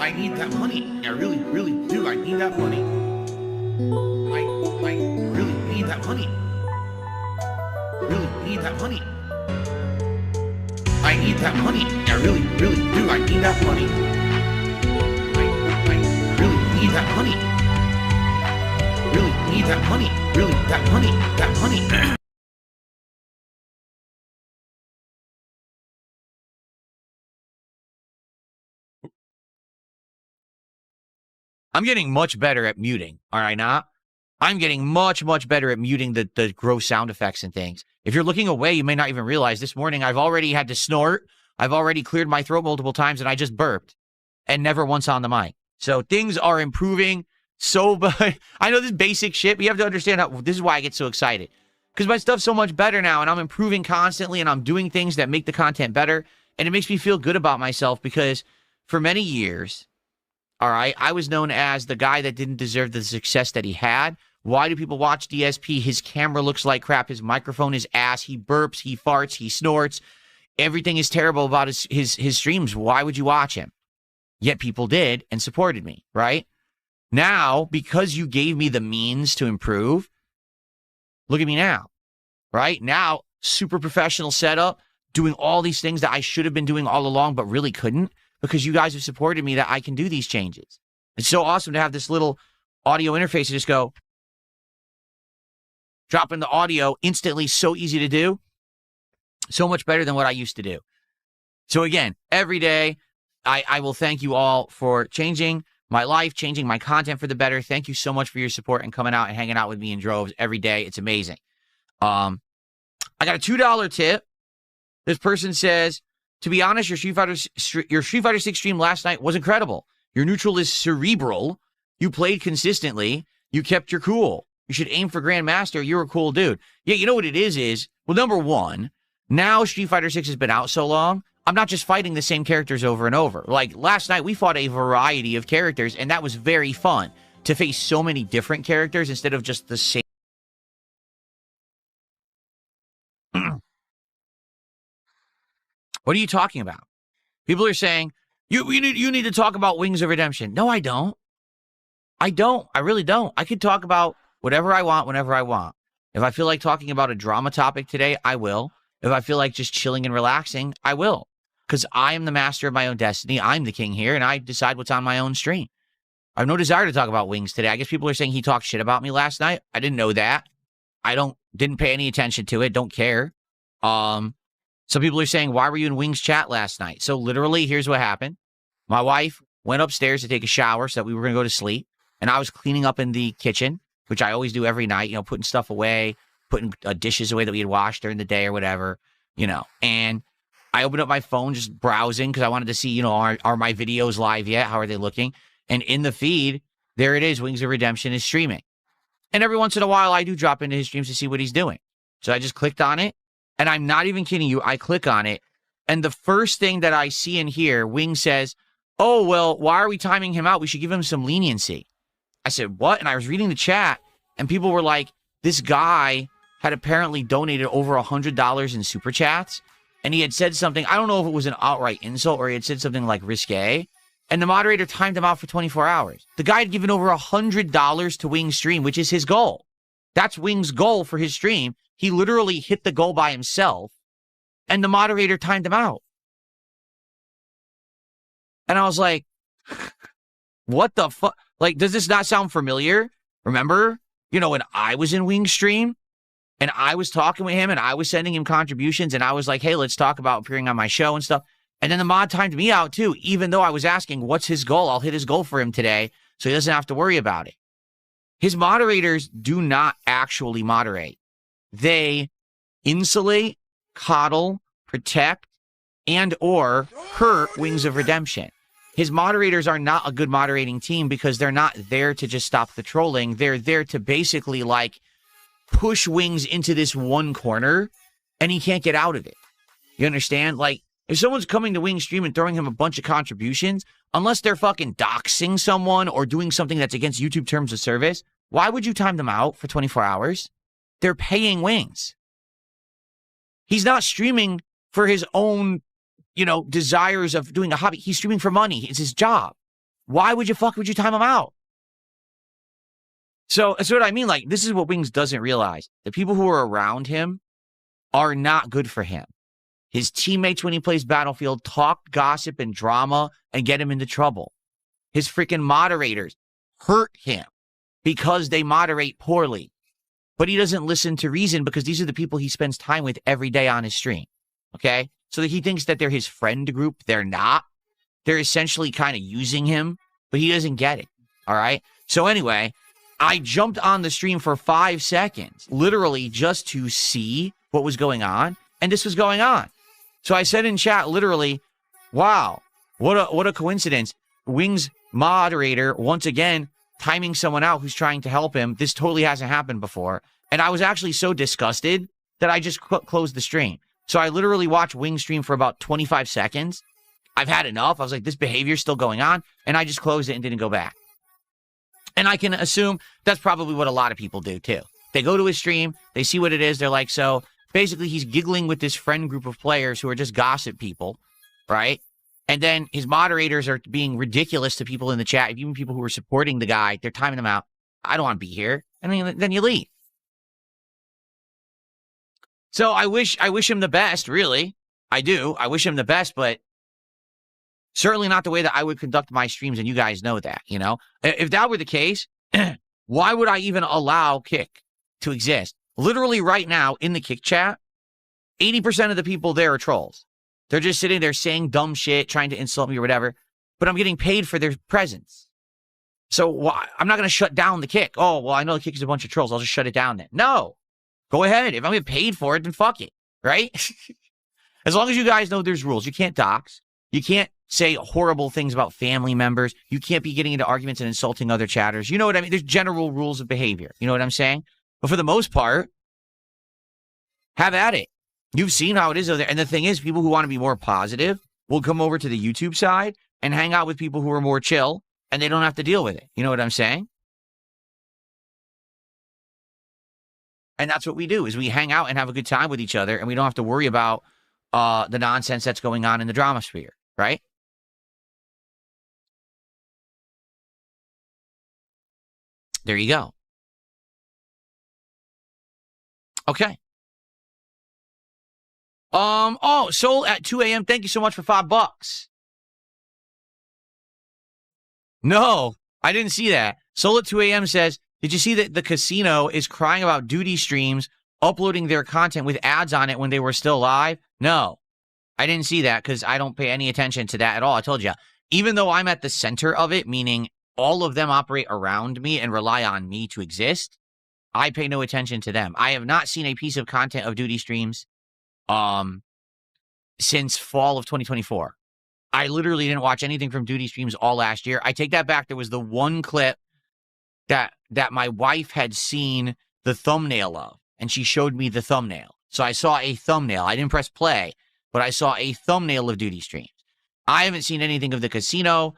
I need that money. I really, really do. I need that money. I really need that money. Really need that money. I need that money. I really, really do. I need that money. I really need that money. Really need that money. Really, that money. That money. I'm getting much better at muting, all right, now? I'm getting much, much better at muting the gross sound effects and things. If you're looking away, you may not even realize this morning I've already had to snort. I've already cleared my throat multiple times, and I just burped. And never once on the mic. So things are improving so much. I know this basic shit, but you have to understand how this is why I get so excited. Because my stuff's so much better now, and I'm improving constantly, and I'm doing things that make the content better. And it makes me feel good about myself because for many years, all right, I was known as the guy that didn't deserve the success that he had. Why do people watch DSP? His camera looks like crap. His microphone is ass. He burps. He farts. He snorts. Everything is terrible about his streams. Why would you watch him? Yet people did and supported me, right? Now, because you gave me the means to improve, look at me now, right? Now, super professional setup, doing all these things that I should have been doing all along but really couldn't because you guys have supported me that I can do these changes. It's so awesome to have this little audio interface to just go, drop in the audio instantly, so easy to do, so much better than what I used to do. So again, every day, I will thank you all for changing my life, changing my content for the better. Thank you so much for your support and coming out and hanging out with me in droves every day. It's amazing. I got a $2 tip. This person says, to be honest, your Street Fighter 6 stream last night was incredible. Your neutral is cerebral. You played consistently. You kept your cool. You should aim for Grandmaster. You're a cool dude. Yeah, you know what it is, well, number one, now Street Fighter 6 has been out so long, I'm not just fighting the same characters over and over. Like, last night, we fought a variety of characters, and that was very fun to face so many different characters instead of just the same. What are you talking about? People are saying, you need to talk about Wings of Redemption. No, I don't. I don't. I really don't. I could talk about whatever I want, whenever I want. If I feel like talking about a drama topic today, I will. If I feel like just chilling and relaxing, I will. Because I am the master of my own destiny. I'm the king here, and I decide what's on my own stream. I have no desire to talk about Wings today. I guess people are saying he talked shit about me last night. I didn't know that. Didn't pay any attention to it. Don't care. Some people are saying, why were you in Wings chat last night? So literally, here's what happened. My wife went upstairs to take a shower so that we were going to go to sleep. And I was cleaning up in the kitchen, which I always do every night, you know, putting stuff away, putting dishes away that we had washed during the day or whatever, you know. And I opened up my phone, just browsing, because I wanted to see, you know, are my videos live yet? How are they looking? And in the feed, there it is. Wings of Redemption is streaming. And every once in a while, I do drop into his streams to see what he's doing. So I just clicked on it. And I'm not even kidding you. I click on it. And the first thing that I see in here, Wing says, oh, well, why are we timing him out? We should give him some leniency. I said, what? And I was reading the chat, and people were like, this guy had apparently donated over $100 in super chats. And he had said something, I don't know if it was an outright insult or he had said something like risque. And the moderator timed him out for 24 hours. The guy had given over $100 to Wing's stream, which is his goal. That's Wing's goal for his stream. He literally hit the goal by himself, and the moderator timed him out. And I was like, what the fuck? Like, does this not sound familiar? Remember, you know, when I was in Wing's stream, and I was talking with him, and I was sending him contributions, and I was like, hey, let's talk about appearing on my show and stuff. And then the mod timed me out, too, even though I was asking, what's his goal? I'll hit his goal for him today, so he doesn't have to worry about it. His moderators do not actually moderate. They insulate, coddle, protect, and or hurt Wings of Redemption. His moderators are not a good moderating team because they're not there to just stop the trolling. They're there to basically, like, push Wings into this one corner, and he can't get out of it. You understand? Like, if someone's coming to Wing's stream and throwing him a bunch of contributions, unless they're fucking doxing someone or doing something that's against YouTube terms of service, why would you time them out for 24 hours? They're paying Wings. He's not streaming for his own, you know, desires of doing a hobby. He's streaming for money. It's his job. why would you time him out? So that's what I mean. Like, this is what Wings doesn't realize. The people who are around him are not good for him. His teammates, when he plays Battlefield, talk gossip and drama and get him into trouble. His freaking moderators hurt him because they moderate poorly. But he doesn't listen to reason because these are the people he spends time with every day on his stream. Okay? So that he thinks that they're his friend group. They're not. They're essentially kind of using him, but he doesn't get it. All right? So anyway, I jumped on the stream for 5 seconds, literally just to see what was going on, and this was going on. So I said in chat, literally, wow, what a coincidence. Wings moderator, once again, timing someone out who's trying to help him. This totally hasn't happened before. And I was actually so disgusted that I just closed the stream. So I literally watched Wings stream for about 25 seconds. I've had enough. I was like, this behavior's still going on. And I just closed it and didn't go back. And I can assume that's probably what a lot of people do, too. They go to his stream. They see what it is. They're like, so basically he's giggling with this friend group of players who are just gossip people, right? And then his moderators are being ridiculous to people in the chat. Even people who are supporting the guy, they're timing him out. I don't want to be here. And then you leave. So I wish him the best, really. I do. I wish him the best, but certainly not the way that I would conduct my streams, and you guys know that, you know? If that were the case, why would I even allow Kick to exist? Literally right now, in the Kick chat, 80% of the people there are trolls. They're just sitting there saying dumb shit, trying to insult me or whatever, but I'm getting paid for their presence. So I'm not going to shut down the Kick. Oh, well, I know the Kick is a bunch of trolls. I'll just shut it down then. No. Go ahead. If I'm getting paid for it, then fuck it, right? As long as you guys know there's rules. You can't dox. You can't say horrible things about family members. You can't be getting into arguments and insulting other chatters. You know what I mean? There's general rules of behavior. You know what I'm saying? But for the most part, have at it. You've seen how it is over there. And the thing is, people who want to be more positive will come over to the YouTube side and hang out with people who are more chill, and they don't have to deal with it. You know what I'm saying? And that's what we do, is we hang out and have a good time with each other, and we don't have to worry about the nonsense that's going on in the drama sphere, right? There you go. Okay. Oh, Soul at 2 a.m. Thank you so much for $5. No, I didn't see that. Soul at 2 a.m. says, did you see that the casino is crying about duty streams uploading their content with ads on it when they were still live? No, I didn't see that because I don't pay any attention to that at all. I told you, even though I'm at the center of it, meaning all of them operate around me and rely on me to exist, I pay no attention to them. I have not seen a piece of content of duty streams since fall of 2024. I literally didn't watch anything from duty streams all last year. I take that back. There was the one clip that my wife had seen the thumbnail of, and she showed me the thumbnail. So I saw a thumbnail. I didn't press play, but I saw a thumbnail of duty streams. I haven't seen anything of the casino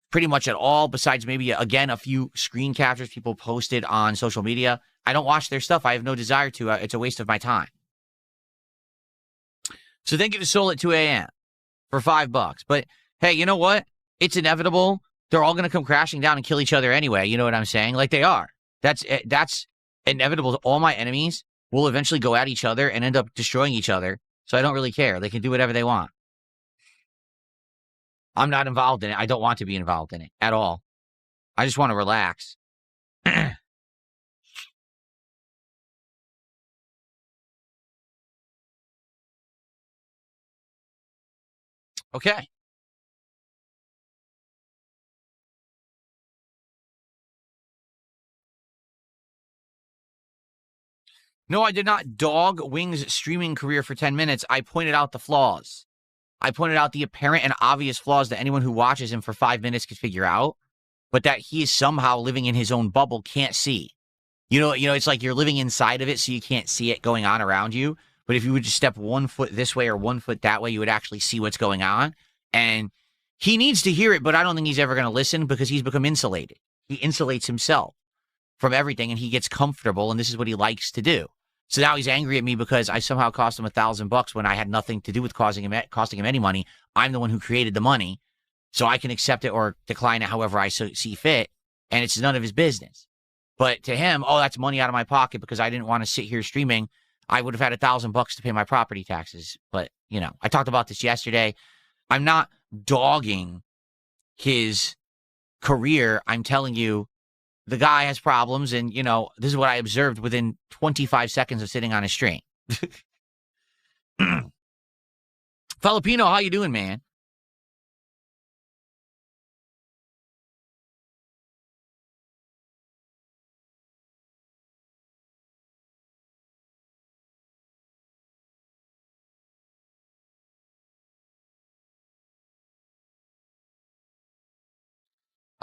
pretty much at all, besides maybe, again, a few screen captures people posted on social media. I don't watch their stuff. I have no desire to. It's a waste of my time. So thank you to Soul at 2 a.m. for $5. But hey, you know what? It's inevitable. They're all going to come crashing down and kill each other anyway. You know what I'm saying? Like, they are. That's inevitable. All my enemies will eventually go at each other and end up destroying each other. So I don't really care. They can do whatever they want. I'm not involved in it. I don't want to be involved in it at all. I just want to relax. Okay. No, I did not dog Wings' streaming career for 10 minutes. I pointed out the flaws. I pointed out the apparent and obvious flaws that anyone who watches him for 5 minutes could figure out, but that he is somehow living in his own bubble, can't see. You know, it's like you're living inside of it, so you can't see it going on around you. But if you would just step 1 foot this way or 1 foot that way, you would actually see what's going on. And he needs to hear it, but I don't think he's ever going to listen because he's become insulated. He insulates himself from everything, and he gets comfortable, and this is what he likes to do. So now he's angry at me because I somehow cost him $1,000 when I had nothing to do with costing him any money. I'm the one who created the money. So I can accept it or decline it however I see fit, and it's none of his business. But to him, oh, that's money out of my pocket because I didn't want to sit here streaming. I would have had $1,000 to pay my property taxes. But, I talked about this yesterday. I'm not dogging his career. I'm telling you, the guy has problems, and, this is what I observed within 25 seconds of sitting on his stream. Filipino, how you doing, man?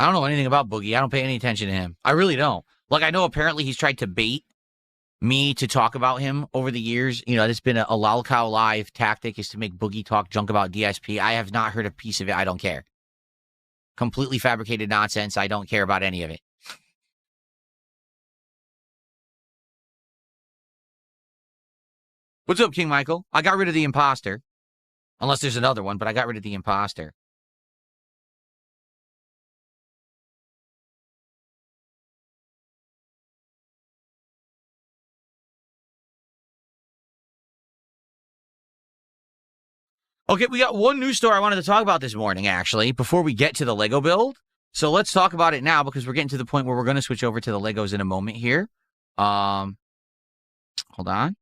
I don't know anything about Boogie. I don't pay any attention to him. I really don't. Like, I know apparently he's tried to bait me to talk about him over the years. It's been a Lalcow Live tactic is to make Boogie talk junk about DSP. I have not heard a piece of it. I don't care. Completely fabricated nonsense. I don't care about any of it. What's up, King Michael? I got rid of the imposter. Unless there's another one, but I got rid of the imposter. Okay, we got one news story I wanted to talk about this morning, actually, before we get to the Lego build. So let's talk about it now because we're getting to the point where we're going to switch over to the Legos in a moment here. Hold on.